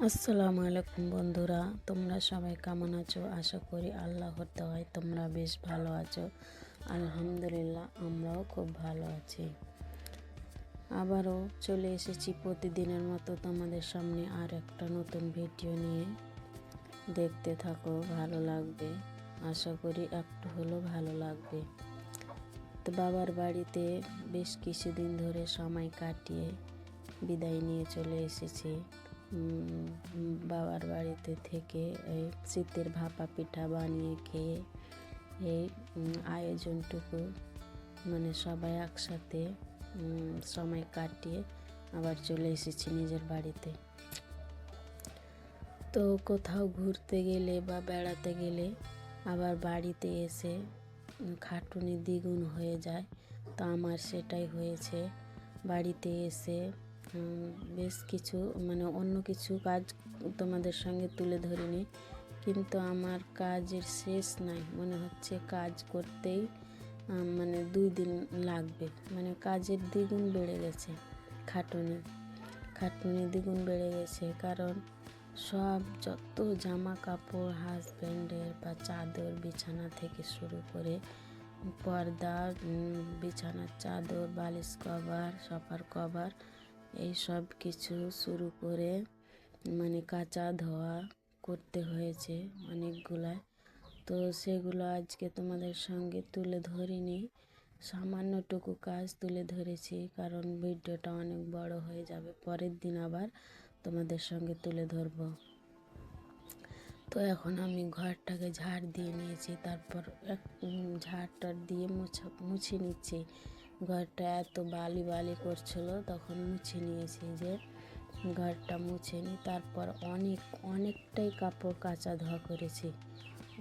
আসসালামু আলাইকুম বন্ধুরা, তোমরা সবাই কেমন আছো? আশা করি আল্লাহর দয়ায় তোমরা বেশ ভালো আছো। আলহামদুলিল্লাহ, আমরাও খুব ভালো আছি। আবারও চলে এসেছি প্রতিদিনের মতো তোমাদের সামনে আর একটা নতুন ভিডিও নিয়ে। দেখতে থাকো, ভালো লাগবে। আশা করি একটু হলেও ভালো লাগবে। তো বাবার বাড়িতে বেশ কিছুদিন ধরে সময় কাটিয়ে বিদায় নিয়ে চলে এসেছি। বাবার বাড়িতে থেকে এই শীতের ভাপা পিঠা বানিয়ে খেয়ে এই আয়োজনটুকু সবাই একসাথে সময় কাটিয়ে আবার চলে এসেছি নিজের বাড়িতে। তো কোথাও ঘুরতে গেলে বা বেড়াতে গেলে আবার বাড়িতে এসে খাটুনি দ্বিগুণ হয়ে যায়। তো আমার সেটাই হয়েছে। বাড়িতে এসে বেশ কিছু অন্য কিছু কাজ তোমাদের সঙ্গে তুলে ধরিনি, কিন্তু আমার কাজের শেষ নাই। মনে হচ্ছে কাজ করতেই 2 দিন লাগবে। কাজের দ্বিগুণ বেড়ে গেছে, খাটুনি দ্বিগুণ বেড়ে গেছে। কারণ সব যত জামা কাপড়, হাজব্যান্ডের বা চাদর, বিছানা থেকে শুরু করে পর্দা, বিছানার চাদর, বালিশ কভার, সোফার কভার, এই সব কিছু শুরু করে কাচা ধোয়া করতে হয়েছে অনেকগুলা। তো সেগুলো আজকে তোমাদের সঙ্গে তুলে ধরিনি, সামান্যটুকু কাজ তুলে ধরেছি, কারণ ভিডিওটা অনেক বড় হয়ে যাবে। পরের দিন আবার তোমাদের সঙ্গে তুলে ধরবো। তো এখন আমি ঘরটাকে ঝাড় দিয়ে নিয়েছি, তারপর ঝাড়টা দিয়ে মুছে নিচ্ছি। ঘরটা এত বালি বালি করছিল, তখন মুছে নিয়েছি যে ঘরটা মুছে নিই। তারপর অনেকটাই কাপড় কাচা ধোয়া করেছি,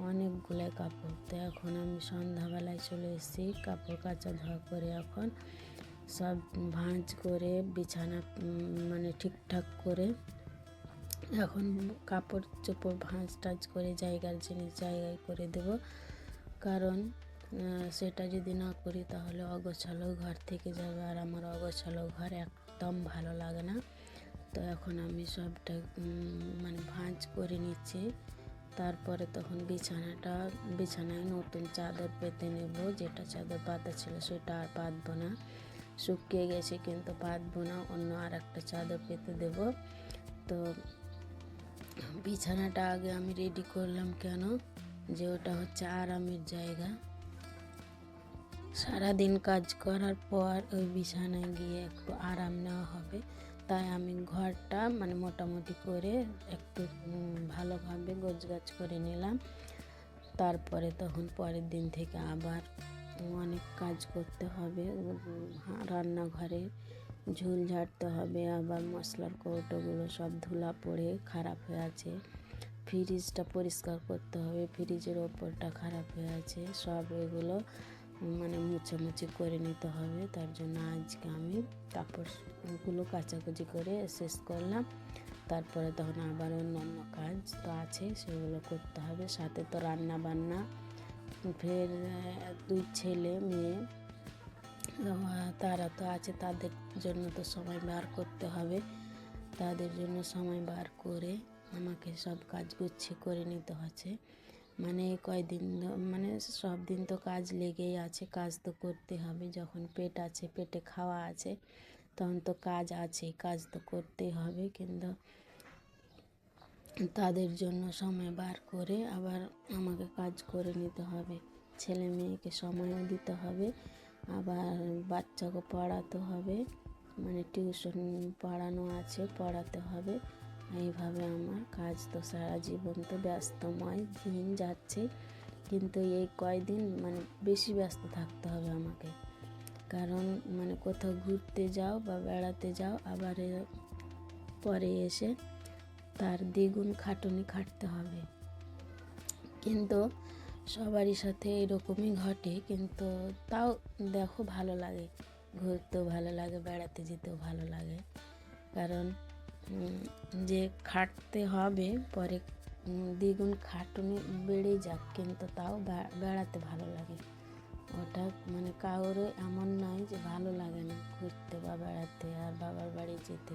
অনেকগুলো কাপড়। তো এখন আমি সন্ধ্যাবেলায় চলে এসেছি, কাপড় কাচা ধোয়া করে এখন সব ভাঁজ করে বিছানা ঠিকঠাক করে এখন কাপড় চোপড় ভাঁজ টাজ করে জায়গার জিনিস জায়গায় করে দেব। কারণ সেটা যদি না করি তাহলে অগোছালো ঘর থেকে যাবে, আর আমার অগোছালো ঘর একদম ভালো লাগে না। তো এখন আমি সবটা ভাঁজ করে নিচ্ছি। তারপরে তখন বিছানায় নতুন চাদর পেতে নেব। যেটা চাদর পাতা ছিল সেটা আর পাতবো না, শুকিয়ে গেছে কিন্তু পাতবো না, অন্য আর একটা চাদর পেতে দেব। তো বিছানাটা আগে আমি রেডি করলাম, কেন যে ওটা হচ্ছে আরামের জায়গা। সারাদিন কাজ করার পর ওই বিছানায় গিয়ে একটু আরাম নেওয়া হবে, তাই আমি ঘরটা মোটামুটি করে একটু ভালোভাবে গোছগাছ করে নিলাম। তারপরে তখন পরের দিন থেকে আবার অনেক কাজ করতে হবে। রান্নাঘরে ঝুল ঝাড়তে হবে, আবার মশলার কৌটোগুলো সব ধুলা পড়ে খারাপ হয়ে আছে। ফ্রিজটা পরিষ্কার করতে হবে, ফ্রিজের ওপরটা খারাপ হয়ে আছে। সব এগুলো মুছামুছি করে নিতে হবে। তার জন্য আজকে আমি কাপড়গুলো কাচাকুচি করে শেষ করলাম। তারপরে তখন আবার অন্য কাজ তো আছে, সেগুলো করতে হবে। সাথে তো রান্না বান্না, ফের 2 ছেলে মেয়ে তারা তো আছে, তাদের জন্য তো সময় বার করতে হবে। তাদের জন্য সময় বার করে আমাকে সব কাজ গুছিয়ে করে নিতে হচ্ছে। কয়দিন সব দিন তো কাজ লেগেই আছে, কাজ তো করতে হবে। যখন পেট আছে, পেটে খাওয়া আছে, তখন তো কাজ আছে, কাজ তো করতেই হবে। কিন্তু তাদের জন্য সময় বার করে আবার আমাকে কাজ করে নিতে হবে। ছেলে মেয়েকে সময়ও দিতে হবে, আবার বাচ্চাকে পড়াতে হবে, টিউশন পড়ানো আছে, পড়াতে হবে। এইভাবে আমার কাজ তো সারা জীবন তো ব্যস্তময় দিন যাচ্ছে, কিন্তু এই কয়দিন বেশি ব্যস্ত থাকতে হবে আমাকে। কারণ কোথাও ঘুরতে যাও বা বেড়াতে যাও, আবার পরে এসে তার দ্বিগুণ খাটুনি খাটতে হবে। কিন্তু সবারই সাথে এরকমই ঘটে, কিন্তু তাও দেখো ভালো লাগে, ঘুরতেও ভালো লাগে, বেড়াতে যেতেও ভালো লাগে। কারণ যে খাটতে হবে পরে দ্বিগুণ খাটুনি বেড়ে যাক, কিন্তু তাও বেড়াতে ভালো লাগে। ওটা কারোর এমন নয় যে ভালো লাগে না ঘুরতে বা বেড়াতে আর বাবার বাড়ি যেতে।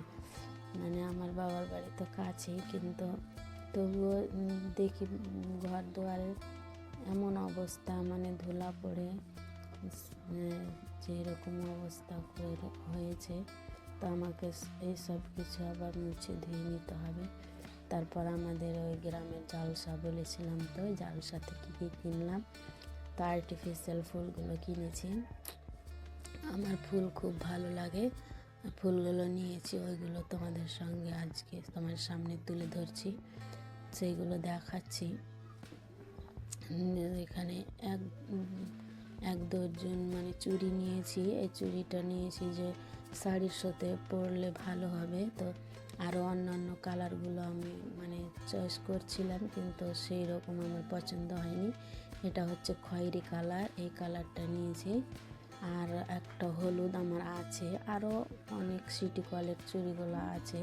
মানে আমার বাবার বাড়ি তো কাছেই, কিন্তু তবুও দেখি ঘর দুয়ারে এমন অবস্থা, মানে ধুলা পড়ে যেরকম অবস্থা হয়েছে, তো আমাকে এইসব কিছু আবার মুছে ধুয়ে নিতে হবে। তারপর আমাদের ওই গ্রামের জালসা বলেছিলাম, তো জালসা থেকে কী কিনলাম, তো আর্টিফিশিয়াল ফুলগুলো কিনেছি। আমার ফুল খুব ভালো লাগে, ফুলগুলো নিয়েছি, ওইগুলো তোমাদের সঙ্গে আজকে তোমার সামনে তুলে ধরছি, সেইগুলো দেখাচ্ছি। এখানে এক দর্জন মানে চুড়ি নিয়েছি। এই চুড়িটা নিয়েছি যে শাড়ির সাথে পরলে ভালো হবে, তো আরও অন্যান্য কালারগুলো আমি মানে চয়েস করছিলাম, কিন্তু সেই রকম আমার পছন্দ হয়নি। এটা হচ্ছে খয়েরি কালার, এই কালারটা নিয়েছি। আর একটা হলুদ আমার আছে, আরও অনেক সিটি কলের চুড়িগুলো আছে,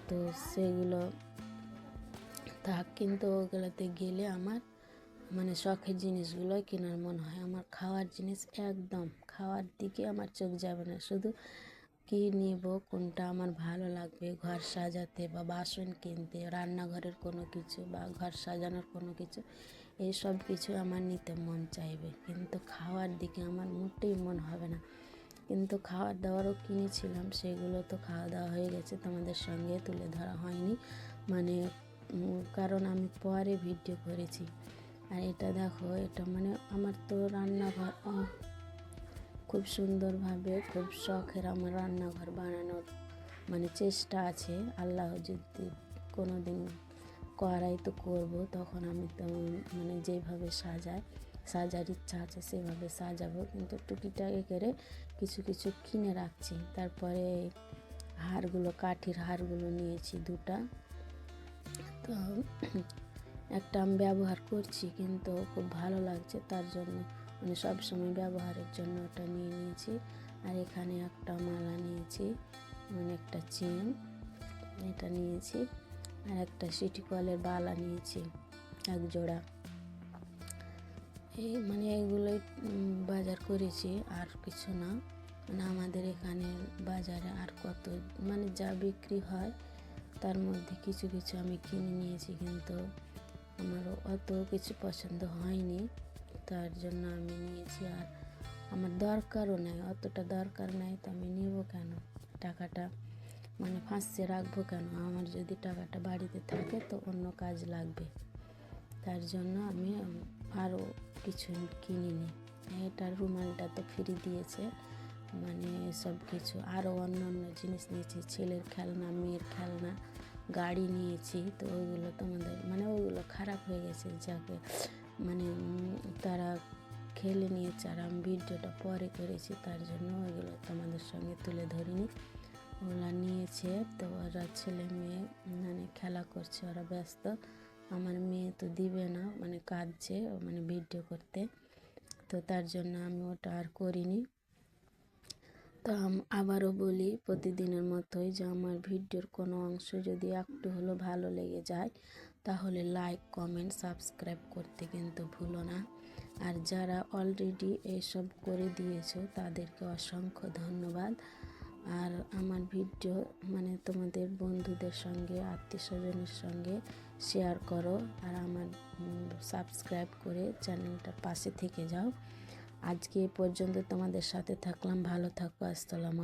তো সেগুলো থাক, কিন্তু ওগুলোতে গেলে আমার মানে শখের জিনিসগুলোই কেনার মনে হয়। আমার খাওয়ার জিনিস একদম, খাওয়ার দিকে আমার চোখ যাবে না, শুধু কী নেব, কোনটা আমার ভালো লাগবে ঘর সাজাতে বা বাসন কিনতে, রান্নাঘরের কোনো কিছু বা ঘর সাজানোর কোনো কিছু, এইসব কিছু আমার নিতে মন চাইবে, কিন্তু খাওয়ার দিকে আমার মোটেই মন হবে না। কিন্তু খাওয়ার দাওয়ারও কিনেছিলাম, সেগুলো তো খাওয়া দাওয়া হয়ে গেছে, তোমাদের সঙ্গে তুলে ধরা হয়নি, মানে কারণ আমি পরে ভিডিও করেছি। আর এটা দেখো, এটা মানে আমার তো রান্নাঘর খুব সুন্দরভাবে, খুব শখের আমার রান্নাঘর বানানোর মানে চেষ্টা আছে। আল্লাহ যদি কোনো দিন করাই তো করব, তখন আমি তো মানে যেভাবে সাজার ইচ্ছা আছে সেভাবে সাজাবো, কিন্তু টুকিটাকি করে কিছু কিছু কিনে রাখছি। তারপরে হারগুলো, কাঠির হারগুলো নিয়েছি দুটা, তো একটা আমি ব্যবহার করছি, কিন্তু খুব ভালো লাগছে, তার জন্য মানে সবসময় ব্যবহারের জন্য ওটা নিয়ে নিয়েছি। আর এখানে একটা মালা নিয়েছি, মানে একটা চেন, এটা নিয়েছি। আর একটা সিটি কলের বালা নিয়েছি এক জোড়া। এই মানে এগুলোই বাজার করেছি, আর কিছু না। মানে আমাদের এখানে বাজারে আর কত মানে যা বিক্রি হয় তার মধ্যে কিছু কিছু আমি কিনে নিয়েছি, কিন্তু আমারও অত কিছু পছন্দ হয়নি, তার জন্য আমি নিয়েছি। আর আমার দরকারও নেই, অতটা দরকার নেই, তো আমি নেব কেন, টাকাটা মানে ফাঁসিয়ে রাখবো কেন? আমার যদি টাকাটা বাড়িতে থাকে তো অন্য কাজ লাগবে, তার জন্য আমি আরও কিছু কিনিনি। এটার রুমালটা তো ফ্রি দিয়েছে, মানে সব কিছু আরও অন্য অন্য জিনিস নিয়েছি, ছেলের খেলনা, মেয়ের খেলনা, গাড়ি নিয়েছি। তো ওইগুলো তোমাদের মানে ওইগুলো খারাপ হয়ে গেছে, যাকে মানে তারা খেলে নিয়েছে, আর আমি ভিডিওটা পরে করেছি, তার জন্য ওইগুলো তোমাদের সঙ্গে তুলে ধরিনি। ওরা নিয়েছে, তো ওরা ছেলে মেয়ে মানে খেলা করছে, ওরা ব্যস্ত। আমার মেয়ে তো দিবে না, মানে কাঁদছে মানে ভিডিও করতে, তো তার জন্য আমি ওটা আর করিনি। তো আবারও বলি প্রতিদিনের মতোই, যে আমার ভিডিওর কোনো অংশ যদি একটু হলো ভালো লেগে যায়, তাহলে লাইক, কমেন্ট, সাবস্ক্রাইব করতে কিন্তু ভুলো না। আর যারা অলরেডি এইসব করে দিয়েছো তাদেরকে অসংখ্য ধন্যবাদ। আর আমার ভিডিও মানে তোমাদের বন্ধুদের সঙ্গে, আত্মীয় স্বজনের সঙ্গে শেয়ার করো, আর আমার সাবস্ক্রাইব করে চ্যানেলটার পাশে থেকে যাও। আজকে এ পর্যন্ত তোমাদের সাথে থাকলাম, ভালো থাকো, আসসালামু আলাইকুম।